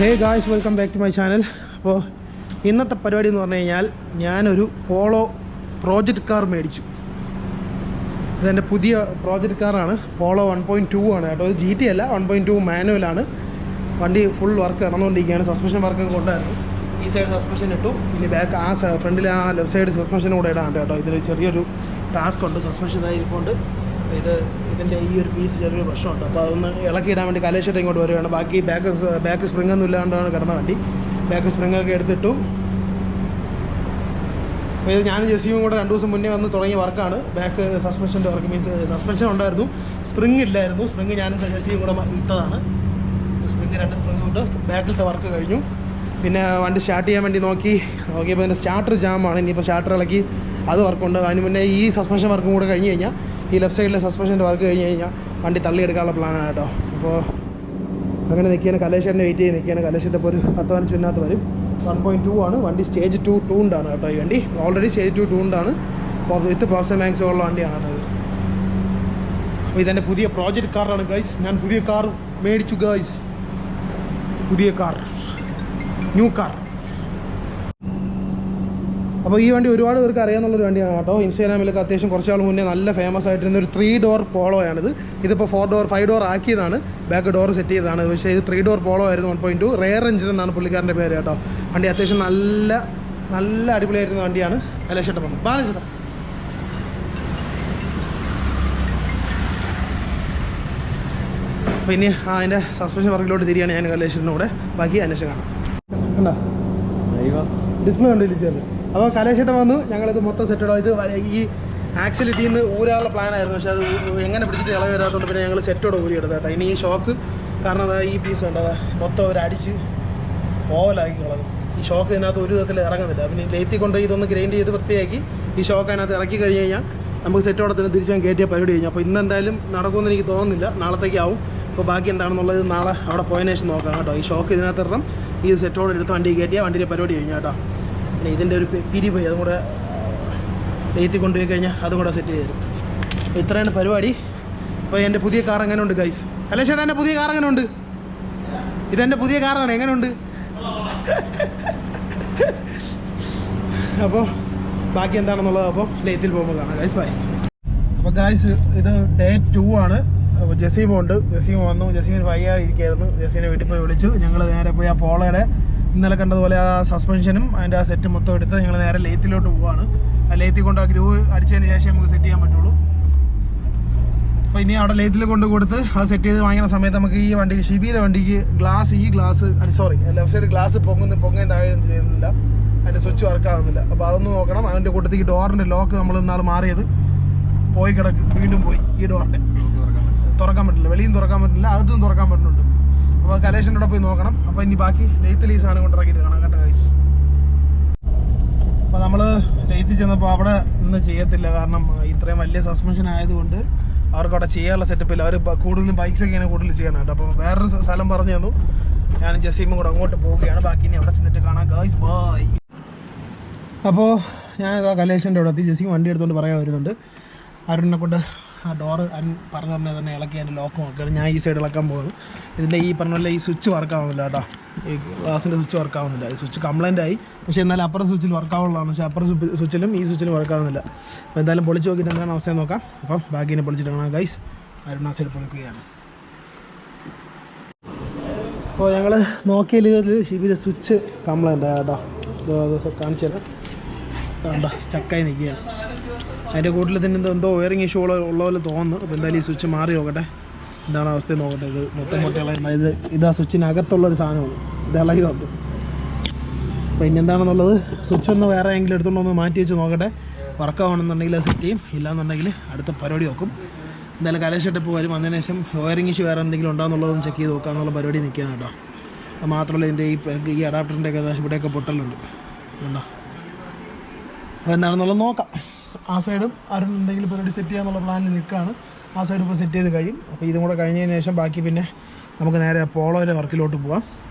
Hey guys, welcome back to my channel. അപ്പോൾ ഇന്നത്തെ പരിപാടി എന്ന് പറഞ്ഞു കഴിഞ്ഞാൽ ഞാനൊരു പോളോ പ്രോജക്റ്റ് കാർ മേടിച്ചു. ഇതെൻ്റെ പുതിയ പ്രോജക്റ്റ് കാറാണ്. പോളോ 1.2 ആണ് കേട്ടോ. ഇത് GT അല്ല, 1.2 മാനുവലാണ്. വണ്ടി ഫുൾ വർക്ക് നടന്നുകൊണ്ടിരിക്കുകയാണ്. സസ്പെൻഷൻ വർക്കൊക്കെ കൊണ്ടായിരുന്നു. ഈ സൈഡ് സസ്പെൻഷൻ ഇട്ടു. ഇനി ബാക്ക് ഫ്രണ്ടിൽ ലെഫ്റ്റ് സൈഡ് സസ്പെൻഷൻ കൂടെ ഇടാണ്ട് കേട്ടോ. ഇതിൽ ചെറിയൊരു ടാസ്ക് ഉണ്ട്. സസ്പെൻഷൻ ഇതായിരിക്കൊണ്ട് ഇതിൻ്റെ ഈ ഒരു പീസ് ചെറിയൊരു പ്രശ്നമുണ്ട്. അപ്പോൾ അതൊന്ന് ഇളക്കിയിടാൻ വേണ്ടി കലേശിട്ട് ഇങ്ങോട്ട് വരികയാണ്. ബാക്കി ബാക്ക് സ്പ്രിംഗ് ഒന്നും ഇല്ലാണ്ടാണ് കിടന്ന വണ്ടി. ബാക്ക് സ്പ്രിങ്ങൊക്കെ എടുത്തിട്ടു. അപ്പോൾ ഇത് ഞാൻ ജെസ്സിയും കൂടെ 2 ദിവസം മുന്നേ വന്ന് തുടങ്ങിയ വർക്കാണ്. ബാക്ക് സസ്പെൻഷൻ്റെ വർക്ക്. മീൻസ് സസ്പെൻഷൻ ഉണ്ടായിരുന്നു, സ്പ്രിങ് ഇല്ലായിരുന്നു. സ്പ്രിങ് ഞാനും ജെസ്സിയും കൂടെ ഇട്ടതാണ്. സ്പ്രിങ് 2 സ്പ്രിങ് കൊണ്ട് ബാക്കിലത്തെ വർക്ക് കഴിഞ്ഞു. പിന്നെ വണ്ടി സ്റ്റാർട്ട് ചെയ്യാൻ വേണ്ടി നോക്കിയപ്പോൾ അതിൻ്റെ സ്റ്റാർട്ടർ ജാമാണ്. ഇനിയിപ്പോൾ സ്റ്റാർട്ടർ ഇളക്കി അത് വർക്കുണ്ട്. അതിന് മുന്നേ ഈ സസ്പെൻഷൻ വർക്കും കൂടെ കഴിഞ്ഞ് കഴിഞ്ഞാൽ, ഈ ലെഫ്റ്റ് സൈഡിലെ സസ്പെൻഷൻ്റെ വർക്ക് കഴിഞ്ഞ് കഴിഞ്ഞാൽ വണ്ടി തള്ളിയെടുക്കാനുള്ള പ്ലാനാണ് കേട്ടോ. അപ്പോൾ അങ്ങനെ നിൽക്കുകയാണ്. കലേശേട്ടനെ വെയിറ്റ് ചെയ്ത് നിൽക്കുകയാണ്. കലേശേട്ടൻ ഇപ്പോൾ ഒരു 10-15 മിനിറ്റിനകത്ത് വരും. 1.2 ആണ് വണ്ടി. സ്റ്റേജ് 2 ട്യൂൺഡാണ് കേട്ടോ. ഈ വണ്ടി ഓൾറെഡി സ്റ്റേജ് 2 ട്യൂൺഡാണ്. വിത്ത് പവർ മാക്സ് ഉള്ള വണ്ടിയാണ് കേട്ടോ. അപ്പോൾ ഇതെൻ്റെ പുതിയ പ്രോജക്റ്റ് കാറാണ് ഗൈസ്. ഞാൻ പുതിയ കാർ മേടിച്ചു ഗൈസ്. പുതിയ കാർ, ന്യൂ കാർ. അപ്പോൾ ഈ വണ്ടി ഒരുപാട് പേർക്ക് അറിയാമെന്നുള്ളൊരു വണ്ടിയാണ് കേട്ടോ. ഇൻസ്റ്റാഗ്രാമിലൊക്കെ അത്യാവശ്യം കുറച്ച് നാൾ മുന്നേ നല്ല ഫേമസ് ആയിട്ടിരുന്ന ഒരു 3 ഡോർ പോളോയാണിത്. ഇതിപ്പോൾ 4 ഡോർ 5 ഡോർ ആക്കിയതാണ്. ബാക്ക് ഡോർ സെറ്റ് ചെയ്തതാണ്. പക്ഷേ ഇത് 3 ഡോർ പോളോ ആയിരുന്നു. 1.2 റെയർ എഞ്ചിൻ എന്നാണ് പുള്ളിക്കാരൻ്റെ പേര് കേട്ടോ. വണ്ടി അത്യാവശ്യം നല്ല അടിപൊളിയായിരുന്ന വണ്ടിയാണ്. കലേശേട്ടൻ പറഞ്ഞു ബാലചേട്ടാ. അപ്പോൾ ഇനി അതിൻ്റെ സസ്പെൻഷൻ വർക്കിലോട്ട് തിരിയാണ് ഞാൻ കലേശേട്ടനോടെ. ബാക്കി അന്വേഷണം കാണാം. കണ്ടോ ഡിസ്പ്ലേ കണ്ടില്ല ചേർന്ന്. അപ്പോൾ കലേശേട്ടൻ വന്നു. ഞങ്ങളിത് മൊത്തം സെറ്റ് ഇടാം. ഇത് ഈ ആക്ച്വലി ഇതിൽ നിന്ന് ഊരാനുള്ള പ്ലാനായിരുന്നു. പക്ഷേ അത് എങ്ങനെ പിടിച്ചിട്ട് ഇളവ് വരാത്തതുകൊണ്ട് പിന്നെ ഞങ്ങൾ സെറ്റോടെ ഊരി എടുത്തത് കേട്ടോ. ഇനി ഈ ഷോക്ക് കാരണം അതാ ഈ പീസ് ഉണ്ട്, അതാ മൊത്തം ഒരു അടിച്ച് ഓവലാക്കി കളഞ്ഞു. ഈ ഷോക്ക് ഇതിനകത്ത് ഒരു വിധത്തിൽ ഇറങ്ങുന്നില്ല. പിന്നെ ലേത്തി കൊണ്ട് ഇതൊന്ന് ഗ്രൈൻഡ് ചെയ്ത് വൃത്തിയാക്കി ഈ ഷോക്ക് അതിനകത്ത് ഇറക്കി കഴിഞ്ഞ് കഴിഞ്ഞാൽ നമുക്ക് സെറ്റോടെ തന്നെ തിരിച്ചാൽ കയറ്റിയ പരിപാടി കഴിഞ്ഞു. അപ്പോൾ ഇന്ന് എന്തായാലും നടക്കുമെന്ന് എനിക്ക് തോന്നുന്നില്ല. നാളത്തേക്കാവും. അപ്പോൾ ബാക്കി എന്താണെന്നുള്ളത് നാളെ അവിടെ പോയതിനു ശേഷം നോക്കാം കേട്ടോ. ഈ ഷോക്ക് ഇതിനകത്ത് ഇടണം. ഈ സെറ്റോടെ എടുത്ത് വണ്ടി കയറ്റിയാൽ വണ്ടിയുടെ പരിപാടി കഴിഞ്ഞു കേട്ടോ. പിന്നെ ഇതിൻ്റെ ഒരു പിരിപോയി, അതും കൂടെ ലേത്തി കൊണ്ടുപോയി കഴിഞ്ഞാൽ അതും കൂടെ സെറ്റ് ചെയ്ത് തരും. ഇത്രയാണ് പരിപാടി. അപ്പോൾ എൻ്റെ പുതിയ കാർ എങ്ങനെയുണ്ട് ഗൈസ്? കലേശേട്ടാ, എൻ്റെ പുതിയ കാർ എങ്ങനെയുണ്ട്? ഇതെൻ്റെ പുതിയ കാറാണ്. എങ്ങനെയുണ്ട്? അപ്പോൾ ബാക്കി എന്താണെന്നുള്ളത് അപ്പോൾ ലേത്തിൽ പോകുമ്പോൾ കാണാം ഗൈസ്. ബൈ. അപ്പോൾ ഗൈസ്, ഇത് ഡേ 2 ആണ്. അപ്പോൾ ജസീമ ഉണ്ട്. ജസീമ വന്നു. ജസീമിന് വയ്യാതിരിക്കുകയായിരുന്നു. ജസീമിനെ വീട്ടിൽ പോയി വിളിച്ചു. ഞങ്ങൾ നേരെ പോയി ആ പോളയുടെ ഇന്നലെ കണ്ടതുപോലെ ആ സസ്പെൻഷനും അതിൻ്റെ ആ സെറ്റ് മൊത്തം എടുത്ത് ഞങ്ങൾ നേരെ ലേത്തിലോട്ട് പോവാണ്. ആ ലേത്തി കൊണ്ട് ആ ഗ്രൂവ് അടിച്ചതിന് ശേഷം നമുക്ക് സെറ്റ് ചെയ്യാൻ പറ്റുള്ളൂ. അപ്പോൾ ഇനി അവിടെ ലേത്തിൽ കൊണ്ട് കൊടുത്ത് അത് സെറ്റ് ചെയ്ത് വാങ്ങിക്കുന്ന സമയത്ത് നമുക്ക് ഈ വണ്ടിക്ക് ഷിബിയുടെ വണ്ടിക്ക് ലെഫ്റ്റ് സൈഡ് ഗ്ലാസ് പൊങ്ങുകയും താഴെയും ചെയ്യുന്നില്ല. അതിൻ്റെ സ്വിച്ച് വർക്ക് ആകുന്നില്ല. അപ്പോൾ അതൊന്നും നോക്കണം. അതിൻ്റെ കൂട്ടത്തിൽ ഡോറിൻ്റെ ലോക്ക് നമ്മൾ ഇന്നാൾ മാറിയത് പോയി കിടക്ക്, വീണ്ടും പോയി. ഈ ഡോറിൻ്റെ തുറക്കാൻ പറ്റില്ല. വെളിയും തുറക്കാൻ പറ്റില്ല, അകത്തും തുറക്കാൻ പറ്റുന്നുണ്ട്. അപ്പോൾ കലേശൻ്റെ കൂടെ പോയി നോക്കണം. അപ്പോൾ ഇനി ബാക്കി ലെയ്ത്തിൽ ഈ സാധനം കൊണ്ടിറക്കിയിട്ട് കാണാം കേട്ടോ ഗൈസ്. അപ്പോൾ നമ്മൾ ലെയ്ത്തിൽ ചെന്നപ്പോൾ അവിടെ ഇന്ന് ചെയ്യത്തില്ല. കാരണം ഇത്രയും വലിയ സസ്പെൻഷൻ ആയതുകൊണ്ട് അവർക്ക് അവിടെ ചെയ്യാനുള്ള സെറ്റപ്പില്ല. അവർ കൂടുതലും ബൈക്സൊക്കെയാണ് കൂടുതൽ ചെയ്യണം കേട്ടോ. അപ്പോൾ വേറൊരു സ്ഥലം പറഞ്ഞു തന്നു. ഞാനും ജസീമും കൂടെ അങ്ങോട്ട് പോവുകയാണ്. ബാക്കി ഇനി അവിടെ ചെന്നിട്ട് കാണാം ഗൈസ്. ബൈ. അപ്പോൾ ഞാനിതാ കലേശൻ്റെ അവിടെ എത്തി. ജസീം വണ്ടി എടുത്തുകൊണ്ട് പറയാൻ വരുന്നുണ്ട്. അരുണിനെ കൊണ്ട് ആ ഡോറ് പറഞ്ഞ തന്നെ ഇളക്കി അതിൻ്റെ ലോക്ക് നോക്കുകയാണ്. ഞാൻ ഈ സൈഡ് ഇളക്കാൻ പോകുന്നു. ഇതിൻ്റെ ഈ പറഞ്ഞ പോലെ ഈ സ്വിച്ച് വർക്കാവുന്നില്ല കേട്ടോ. ഈ ഗ്ലാസിൻ്റെ സ്വിച്ച് വർക്കാവുന്നില്ല. ഈ സ്വിച്ച് കംപ്ലൈൻ്റ് ആയി. പക്ഷേ എന്നാലും അപ്പുറം സ്വിച്ചിൽ വർക്കാവുള്ളതാണ്. പക്ഷേ അപ്പുറം സ്വിച്ചിലും ഈ സ്വിച്ചിലും വർക്കാവുന്നില്ല. അപ്പോൾ എന്തായാലും പൊളിച്ച് നോക്കിയിട്ട് എന്താണ് അവസ്ഥ നോക്കാം. അപ്പം ബാക്കിനെ പൊളിച്ചിട്ട് കാണാം ഗൈസ്. അരുണ സൈഡ് പൊളിക്കുകയാണ്. അപ്പോൾ ഞങ്ങൾ നോക്കിയതിൽ ഷിബിയുടെ സ്വിച്ച് കംപ്ലൈൻ്റ് കേട്ടോ. അത് കാണിച്ചു തരാം. വേണ്ട, സ്റ്റക്കായി നിൽക്കുകയാണ്. അതിൻ്റെ കൂട്ടിൽ തന്നെ എന്തോ വയറിങ് ഇഷ്യൂ ഉള്ള പോലെ തോന്നുന്നു. അപ്പോൾ എന്തായാലും ഈ സ്വിച്ച് മാറി നോക്കട്ടെ, എന്താണ് അവസ്ഥ നോക്കട്ടെ. ഇത് മൊത്തം പൊട്ടിയുള്ള ഇത് ആ സ്വിച്ചിനകത്തുള്ളൊരു സാധനമാണ്. ഇത് ഇളകി വന്നു. അപ്പോൾ ഇനി എന്താണെന്നുള്ളത് സ്വിച്ച് ഒന്ന് വേറെ എങ്കിലും എടുത്തുകൊണ്ടൊന്ന് മാറ്റി വെച്ച് നോക്കട്ടെ. വർക്കാവണമെന്നുണ്ടെങ്കിൽ അത് സെറ്റ് ചെയ്യും. ഇല്ലയെന്നുണ്ടെങ്കിൽ അടുത്ത പരിപാടി നോക്കും. എന്തായാലും കലേശട്ട് ഇപ്പോൾ വരും. അതിന് ശേഷം വയറിങ് ഇഷ്യൂ വേറെ എന്തെങ്കിലും ഉണ്ടോയെന്നുള്ളതൊന്ന് ചെക്ക് ചെയ്ത് നോക്കാമെന്നുള്ള പരിപാടി നിൽക്കുകയാണ് കേട്ടോ. അത് മാത്രമല്ല ഇതിൻ്റെ ഈ അഡാപ്റ്ററിൻ്റെയൊക്കെ ഇവിടെയൊക്കെ പൊട്ടലുണ്ട് ഉണ്ടോ. അപ്പോൾ എന്താണെന്നുള്ളത് നോക്കാം. ആ സൈഡും അരുൺ എന്തെങ്കിലും പരിപാടി സെറ്റ് ചെയ്യാന്നുള്ള പ്ലാനിൽ നിൽക്കുകയാണ്. ആ സൈഡ് ഇപ്പോൾ സെറ്റ് ചെയ്ത് കഴിയും. അപ്പോൾ ഇതും കൂടെ കഴിഞ്ഞതിന് ശേഷം ബാക്കി പിന്നെ നമുക്ക് നേരെ പോളോയുടെ വർക്കിലോട്ട് പോകാം.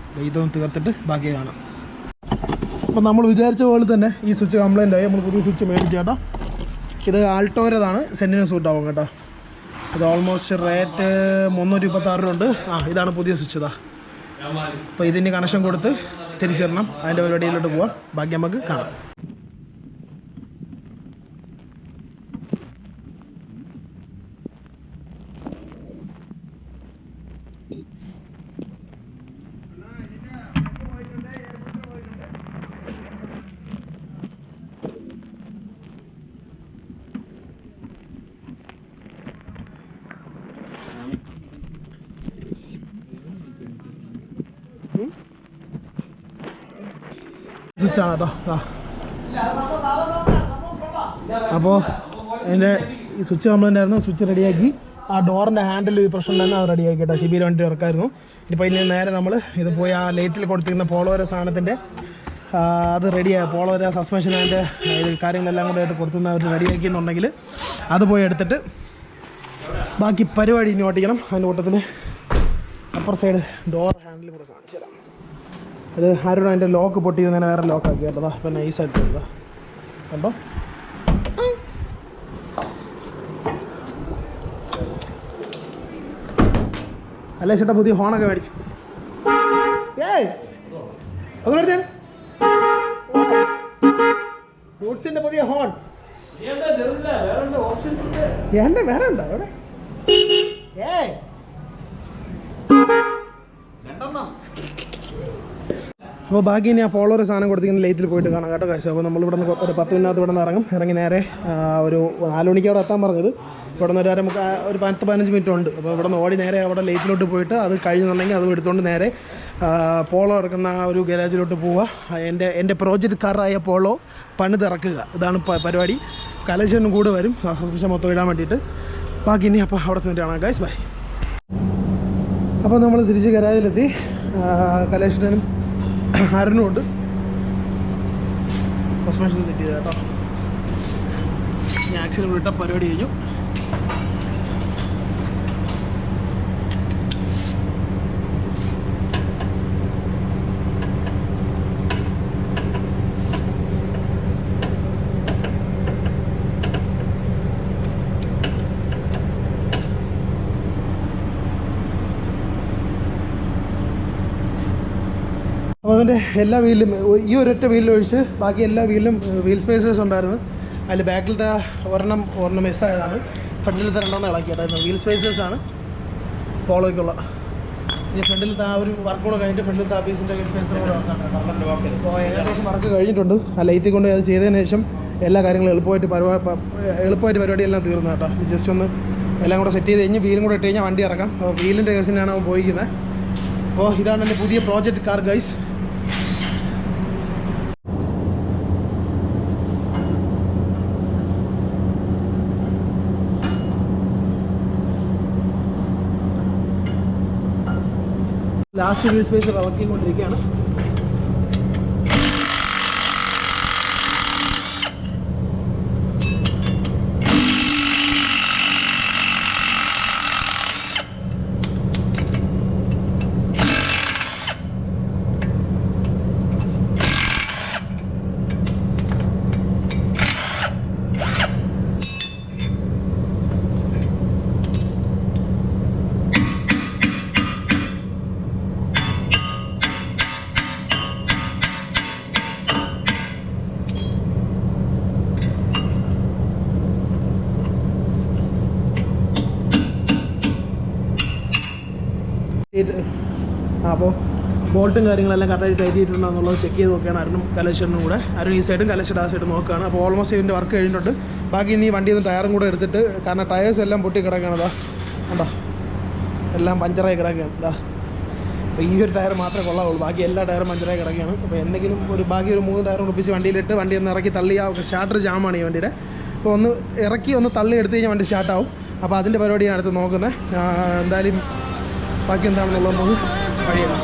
ഇതൊന്ന് തീർത്തിട്ട് ബാക്കി കാണാം. അപ്പോൾ നമ്മൾ വിചാരിച്ച പോലെ തന്നെ ഈ സ്വിച്ച് കംപ്ലൈൻ്റ് ആയി. നമ്മൾ പുതിയ സ്വിച്ച് മേടിച്ചു കേട്ടോ. ഇത് ആൾട്ടോരതാണ്. സെൻറ്റിന് സൂട്ടാവും കേട്ടോ. ഇത് ഓൾമോസ്റ്റ് റേറ്റ് 326 രൂപ ഉണ്ട്. ഇതാണ് പുതിയ സ്വിച്ച്. ഇതാ അപ്പോൾ ഇതിന് കണക്ഷൻ കൊടുത്ത് തിരിച്ചിടണം. അതിൻ്റെ പരിപാടിയിലോട്ട് പോവാം. ബാക്കി നമുക്ക് കാണാം. സ്വിച്ചാണ് കേട്ടോ. അപ്പോൾ അതിൻ്റെ ഈ സ്വിച്ച് കംപ്ലൈൻ്റ് ആയിരുന്നു. സ്വിച്ച് റെഡിയാക്കി. ആ ഡോറിൻ്റെ ഹാൻഡിൽ ഈ പ്രശ്നം തന്നെ അത് റെഡിയാക്കി കേട്ടോ. ഷിബിയുടെ വണ്ടി ഇറക്കായിരുന്നു. ഇനിയിപ്പോൾ ഇതിന് നേരെ നമ്മൾ ഇത് പോയി ആ ലേറ്റിൽ കൊടുത്തിരുന്ന പോളോര സാധനത്തിൻ്റെ അത് റെഡിയായി. പോളോര സസ്പെൻഷൻ അതിൻ്റെ കാര്യങ്ങളെല്ലാം കൂടെ ആയിട്ട് കൊടുത്തുന്ന അവർ റെഡിയാക്കിയെന്നുണ്ടെങ്കിൽ അത് പോയി എടുത്തിട്ട് ബാക്കി പരിപാടി ഇനി ഓട്ടിക്കണം. അതിൻ്റെ കൂട്ടത്തിൽ അപ്പർ സൈഡ് ഡോർ ഹാൻഡിൽ കൂടെ കാണിച്ചു തരാം. അത് ആരോടും അതിൻ്റെ ലോക്ക് പൊട്ടിയിരുന്നതിനെ വേറെ ലോക്കാക്കി കേട്ടതാ. അപ്പോൾ നൈസായിട്ട് വരുന്നതാ കണ്ടോ. അല്ലേ ചേട്ടാ പുതിയ ഹോണൊക്കെ മേടിച്ചു. ഏയ് ഒന്ന് മേടിച്ചാൽ ഫ്രൂട്ട്സിൻ്റെ പുതിയ ഹോൺ വേറെ ഉണ്ടോ അവിടെ? ഏയ് അപ്പോൾ ബാക്കി ഇനി ആ പോളോരെ സാധനം കൊടുത്തിങ്ങനെ ലേറ്റിൽ പോയിട്ട് കാണാം കേട്ടോ കാശ്. അപ്പോൾ നമ്മളിവിടെ നിന്ന് ഒരു 10 മിനിറ്റ് ഇവിടെ നിന്ന് ഇറങ്ങി നേരെ ഒരു 4 മണിക്ക് അവിടെ എത്താൻ പറഞ്ഞത്. ഇവിടെ നിന്ന് ഒരു 10-15 മിനിറ്റ് ഉണ്ട്. അപ്പോൾ ഇവിടെ നിന്ന് ഓടി നേരെ അവിടെ ലേറ്റിലോട്ട് പോയിട്ട് അത് കഴിഞ്ഞുണ്ടെങ്കിൽ അതും എടുത്തുകൊണ്ട് നേരെ പോളോ ഇറക്കുന്ന ആ ഒരു ഗരാജിലോട്ട് പോവുക. എൻ്റെ പ്രോജക്റ്റ് കാറായ പോളോ പണിതിറക്കുക. ഇതാണ് പരിപാടി. കലക്ഷനും കൂടെ വരും സസ്പെൻഷൻ മൊത്തം ഇടാൻ വേണ്ടിയിട്ട്. ബാക്കി ഇനി അപ്പോൾ അവിടെ ചെന്നിട്ട് കാണാം ഗൈസ്. ബൈ. അപ്പോൾ നമ്മൾ തിരിച്ച് ഗരാജിലെത്തി. കലേഷനും ആരനും ഉണ്ട്. സസ്പെൻഷൻ സെറ്റ് ചെയ്ത കേട്ടോ. ഞാൻ ആക്സിഡൻറ്റ് വിട്ട പരിപാടി കഴിഞ്ഞു. അപ്പോൾ അതിൻ്റെ എല്ലാ വീലിലും ഈ ഒരൊറ്റ വീലിലൊഴിച്ച് ബാക്കി എല്ലാ വീലിലും വീൽ സ്പേസേഴ്സ് ഉണ്ടായിരുന്നു. അതിൽ ബാക്കിലത്തെ ഒരെണ്ണം മിസ്സായതാണ്. ഫ്രണ്ടിലത്തെ 2 ഇളക്കിയിട്ടായിരുന്നു. വീൽ സ്പേസേഴ്സാണ് പോളോയ്ക്കുള്ള. ഇനി ഫ്രണ്ടിലത്തെ ആ ഒരു വർക്ക് കൂടെ കഴിഞ്ഞിട്ട് ഫ്രണ്ടിലത്തെ ആ പീസിൻ്റെ വീൽ സ്പേസർ കൂടെ അപ്പോൾ ഏകദേശം വർക്ക് കഴിഞ്ഞിട്ടുണ്ട്. ആ ലൈറ്റിൽ കൊണ്ട് അത് ചെയ്തതിന് ശേഷം എല്ലാ കാര്യങ്ങളും എളുപ്പമായിട്ട് പരിപാടിയെല്ലാം തീർന്നു കേട്ടോ. ജസ്റ്റ് ഒന്ന് എല്ലാം കൂടെ സെറ്റ് ചെയ്ത് കഴിഞ്ഞ് വീലും കൂടെ ഇട്ട് കഴിഞ്ഞാൽ വണ്ടി ഇറക്കാം. അപ്പോൾ വീലിൻ്റെ കേസിനാണ് അവൻ പോയിരിക്കുന്നത്. അപ്പോൾ ഇതാണ് എൻ്റെ പുതിയ project car guys. Last wheel space ഇറക്കിക്കൊണ്ടിരിക്കുകയാണ്. അപ്പോൾ ബോൾട്ടും കാര്യങ്ങളെല്ലാം കറക്റ്റായിട്ട് ടൈറ്റ് ചെയ്തിട്ടുണ്ടോ എന്നുള്ളത് ചെക്ക് ചെയ്ത് നോക്കുകയാണ് അരുണും കലേശ്വരനും കൂടെ. അരുൺ ഈ സൈഡും കലേശ്വരൻ ആ സൈഡും നോക്കുകയാണ്. അപ്പോൾ ഓൾമോസ്റ്റ് ഇതിൻ്റെ വർക്ക് കഴിഞ്ഞിട്ടുണ്ട്. ബാക്കി ഇനി വണ്ടിയിൽ നിന്ന് ടയറും കൂടെ എടുത്തിട്ട്, കാരണം ടയേഴ്സ് എല്ലാം പൊട്ടി കിടക്കുകയാണതാ കണ്ടോ, എല്ലാം പഞ്ചറായി കിടക്കുകയാണ്. ഇതാ അപ്പോൾ ഈ ഒരു ടയർ മാത്രമേ കൊള്ളാവുള്ളൂ. ബാക്കി എല്ലാ ടയറും പഞ്ചറായി കിടക്കുകയാണ്. അപ്പോൾ എന്തെങ്കിലും ബാക്കി ഒരു 3 ടയർ ഒപ്പിച്ച് വണ്ടിയിലിട്ട് വണ്ടി ഒന്ന് ഇറക്കി തള്ളി. ആ സ്റ്റാർട്ടർ ജാമാണ് ഈ വണ്ടിയുടെ. അപ്പോൾ ഒന്ന് ഇറക്കി ഒന്ന് തള്ളി എടുത്ത് കഴിഞ്ഞാൽ വണ്ടി സ്റ്റാർട്ടാവും. അപ്പോൾ അതിൻ്റെ പരിപാടിയാണ് അടുത്ത് നോക്കുന്നത്. എന്തായാലും ബാക്കി എന്താണെന്നുള്ളത് നമുക്ക് വഴിയിടാം.